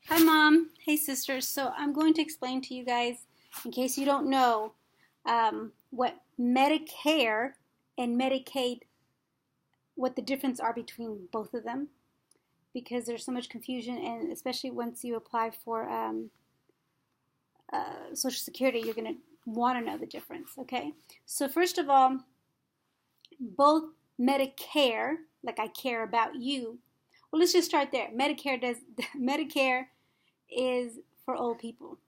Hi, Mom. Hey, sisters. So I'm going to explain to you guys, in case you don't know, what Medicare and Medicaid, what the difference are between both of them, because there's so much confusion, and especially once you apply for Social Security, you're going to want to know the difference. Okay. So first of all, both Medicare, like I care about you. Well, let's just start there. Medicare is for old people.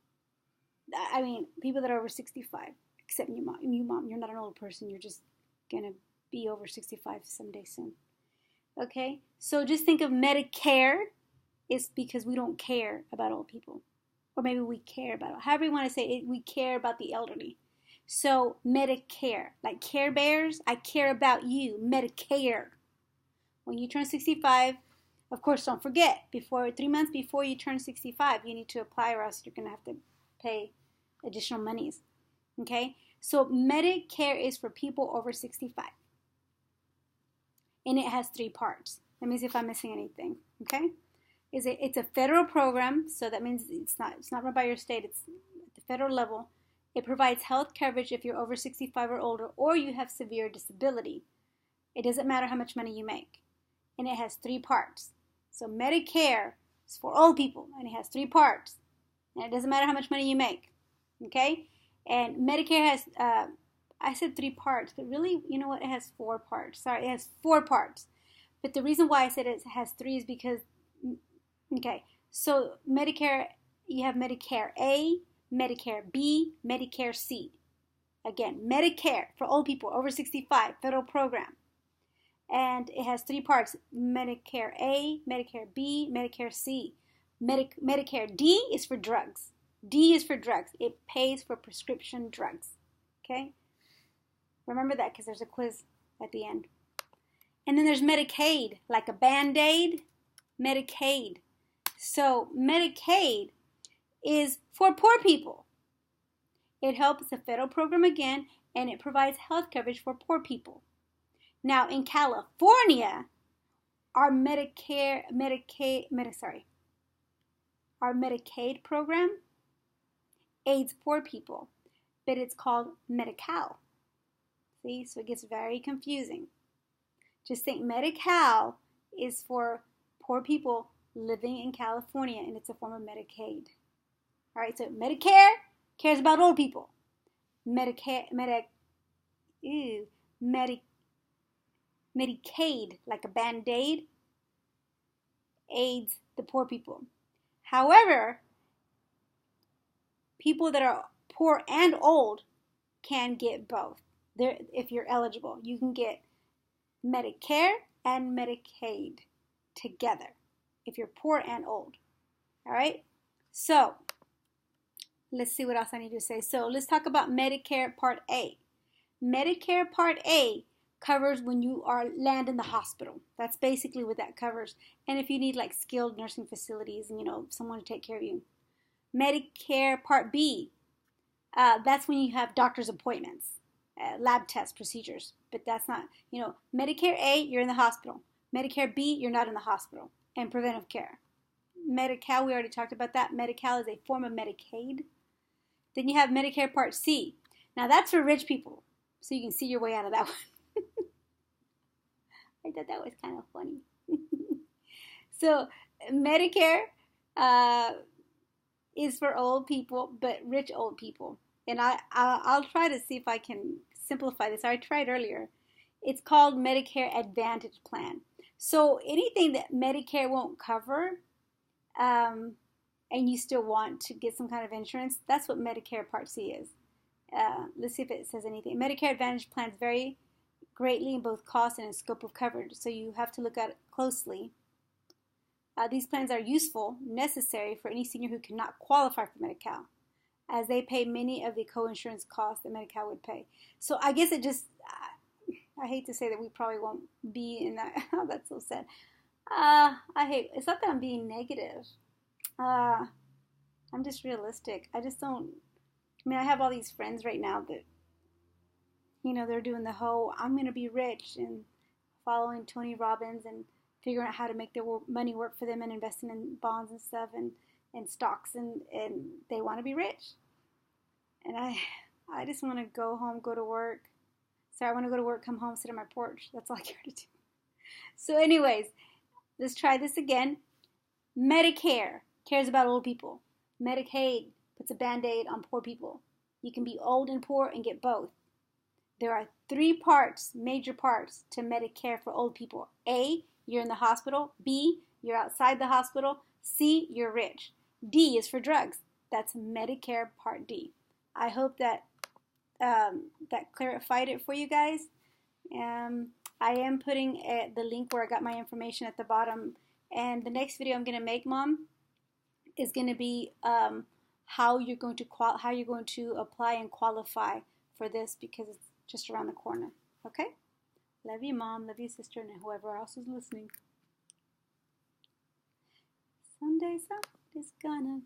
I mean, people that are over 65, except you, mom. You, mom, you're not an old person. You're just gonna be over 65 someday soon. Okay, so just think of Medicare is because we don't care about old people, or maybe we care about it. However you want to say it, we care about the elderly. So Medicare, like Care Bears, I care about you. Medicare. When you turn 65, of course, don't forget, before 3 months before you turn 65, you need to apply, or else you're going to have to pay additional monies. Okay? So Medicare is for people over 65. And it has 3 parts. Let me see if I'm missing anything. Okay? It's a federal program, so that means it's not run by your state, it's at the federal level. It provides health coverage if you're over 65 or older, or you have severe disability. It doesn't matter how much money you make. And it has 3 parts. So Medicare is for old people, and it has 3 parts. And it doesn't matter how much money you make. Okay? And Medicare has, I said 3 parts, but really, you know what? It has 4 parts. Sorry, it has 4 parts. But the reason why I said it has 3 is because, okay, so Medicare, you have Medicare A, Medicare B, Medicare C. Again, Medicare for old people over 65, federal program. And it has 3 parts: Medicare A, Medicare B, Medicare C. Medicare D is for drugs. D is for drugs. It pays for prescription drugs. Okay? Remember that, because there's a quiz at the end. And then there's Medicaid, like a bandAID. Medicaid. So Medicaid is for poor people. It helps the federal program again, and it provides health coverage for poor people. Now, in California, our Medicaid program aids poor people, but it's called Medi-Cal. See, so it gets very confusing. Just think Medi-Cal is for poor people living in California, and it's a form of Medicaid. All right, so Medicare cares about old people. Medicaid, like a band-aid, aids the poor people. However, people that are poor and old can get both. If you're eligible, you can get Medicare and Medicaid together if you're poor and old. All right? So, let's see what else I need to say. So, let's talk about Medicare Part A. Medicare Part A covers when you land in the hospital. That's basically what that covers. And if you need like skilled nursing facilities and someone to take care of you. Medicare Part B, that's when you have doctor's appointments, lab tests, procedures. But that's not, Medicare A, you're in the hospital. Medicare B, you're not in the hospital. And preventive care. Medi-Cal, we already talked about that. Medi-Cal is a form of Medicaid. Then you have Medicare Part C. Now that's for rich people, so you can see your way out of that one. I thought that was kind of funny. So Medicare is for old people, but rich old people. And I'll try to see if I can simplify this. I tried earlier. It's called Medicare Advantage Plan. So anything that Medicare won't cover, and you still want to get some kind of insurance, that's what Medicare Part C is. Let's see if it says anything. Medicare Advantage plans vary greatly in both cost and in scope of coverage, so you have to look at it closely. These plans are useful, necessary for any senior who cannot qualify for Medi-Cal, as they pay many of the co-insurance costs that Medi-Cal would pay. So I guess it just, I hate to say that we probably won't be in that. Oh, that's so sad. It's not that I'm being negative. I'm just realistic. I just don't, I have all these friends right now that, they're doing the whole, I'm going to be rich, and following Tony Robbins and figuring out how to make their money work for them and investing in bonds and stuff. And and stocks, and they want to be rich. And I just want to go home, go to work. So I want to go to work, come home, sit on my porch. That's all I care to do. So anyways, let's try this again. Medicare cares about old people. Medicaid puts a band-aid on poor people. You can be old and poor and get both. There are 3 parts, major parts, to Medicare for old people. A, you're in the hospital. B, you're outside the hospital. C, you're rich. D is for drugs. That's Medicare Part D. I hope that that clarified it for you guys. I am putting the link where I got my information at the bottom. And the next video I'm going to make, Mom, is going to be how you're going to apply and qualify for this, because it's just around the corner. Okay? Love you, Mom. Love you, sister, and whoever else is listening. Someday somebody's gonna.